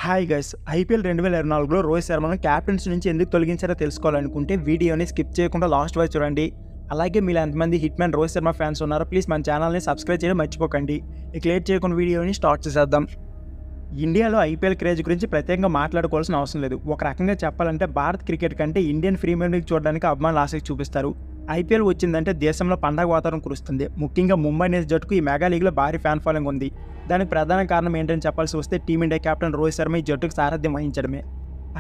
Hi guys, IPL 2024లో రోహిత్ శర్మను captains నుంచి ఎందుకు తొలగించారో తెలుసుకోవాలనుకుంటే వీడియోని స్కిప్ చేయకుండా లాస్ట్ వరకు చూడండి. అలాగే మీరు ఎంతమంది hit man Rohit Sharma fans ఉన్నారో ప్లీజ్ మన ఛానల్ని సబ్స్క్రైబ్ చేయడం మర్చిపోకండి. ఇక లేట్ చేయకుండా వీడియోని స్టార్ట్ చేసేద్దాం. ఇండియాలో ఐపీఎల్ క్రేజ్ గురించి ప్రత్యేకంగా మాట్లాడుకోవాల్సిన అవసరం లేదు. ఒక రకంగా చెప్పాలంటే భారత్ క్రికెట్ కంటే ఇండియన్ ప్రీమియర్ లీగ్ చూడడానికి అభిమానులు ఆసక్తి చూపిస్తారు. ఐపీఎల్ వచ్చిందంటే దేశంలో పండగ వాతావరణం కురుస్తుంది. ముఖ్యంగా ముంబై ఇండియన్స్ జట్టుకు ఈ మెగా లీగ్లో భారీ ఫ్యాన్ ఫాలోయింగ్ ఉంది. దానికి ప్రధాన కారణం ఏంటని చెప్పాల్సి వస్తే టీమిండియా కెప్టెన్ రోహిత్ శర్మ ఈ జట్టుకు సారథ్యం వహించడమే.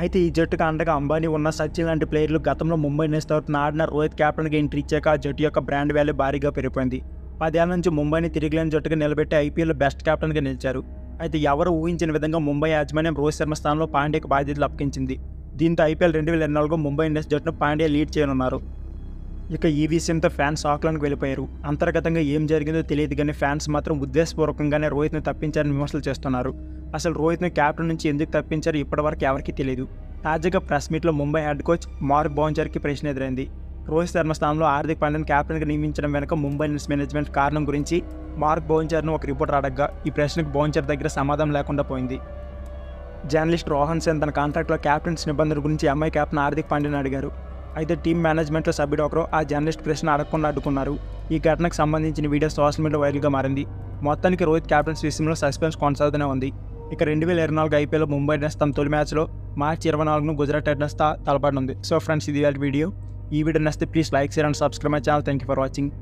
అయితే ఈ జట్టుకు అండగా అంబానీ ఉన్న సచిన్ లాంటి ప్లేయర్లు గతంలో ముంబై ఇండియన్స్ తరఫున ఆడిన రోహిత్ కెప్టెన్గా ఎంట్రీ ఇచ్చాక ఆ జట్టు యొక్క బ్రాండ్ వాల్యూ భారీగా పెరిగిపోయింది. 10 ఏళ్ల నుంచి ముంబైని తిరిగిలేని జట్టుగా నిలబెట్టి ఐపీఎల్లో బెస్ట్ కెప్టెన్గా నిలిచారు. అయితే ఎవరు ఊహించిన విధంగా ముంబై యాజమాన్యం రోహిత్ శర్మ స్థానంలో పాండ్యాకు బాధ్యతలు అప్పగించింది. దీంతో ఐపీఎల్ 2024లో ముంబై ఇండియన్స్ జట్టును పాండ్యా లీడ్ చేయనున్నారు. ఇక ఈ విషయంతో ఫ్యాన్స్ ఆక్లాండ్కి వెళ్ళిపోయారు. అంతర్గతంగా ఏం జరిగిందో తెలియదు కానీ ఫ్యాన్స్ మాత్రం ఉద్దేశపూర్వకంగానే రోహిత్ను తప్పించారని విమర్శలు చేస్తున్నారు. అసలు రోహిత్ను క్యాప్టెన్ నుంచి ఎందుకు తప్పించారో ఇప్పటివరకు ఎవరికీ తెలియదు. తాజాగా ప్రెస్ మీట్లో ముంబై హెడ్ కోచ్ మార్క్ బౌన్సర్కి ప్రశ్న ఎదురైంది. రోహిత్ శర్మ స్థానంలో హార్దిక్ పాండ్యాను క్యాప్టెన్గా నియమించడం వెనుక ముంబై ఇండియన్స్ మేనేజ్మెంట్ కారణం గురించి మార్క్ బౌన్సర్ను ఒక రిపోర్టర్ అడగ్గా ఈ ప్రశ్నకు బౌన్సర్ దగ్గర సమాధానం లేకుండా పోయింది. జర్నలిస్ట్ రోహన్ సేన్ తన కాంట్రాక్ట్లో క్యాప్టెన్స్ నిబంధనల గురించి ఎంఐ కెప్టెన్ హార్దిక్ పాండ్యాను అడిగారు. అయితే టీం మేనేజ్మెంట్లో సభ్యుడు ఒకరు ఆ జర్నలిస్ట్ ప్రశ్న అడగకుండా అడ్డుకున్నారు. ఈ ఘటనకు సంబంధించిన వీడియో సోషల్ మీడియా వైరల్గా మారింది. మొత్తానికి రోహిత్ క్యాప్టెన్స్ విషయంలో సస్పెన్స్ కొనసాగుతూనే ఉంది. ఇక 2024 ఐపీఎల్ ముంబై ఇండియన్స్ తమ తొలి మ్యాచ్లో మార్చి 24ను గుజరాత్ టైటన్స్తో తలపడనుంది. సో ఫ్రెండ్స్, ఇది వీడియో. ఈ వీడియో నచ్చితే please like, share and subscribe my channel. Thank you for watching.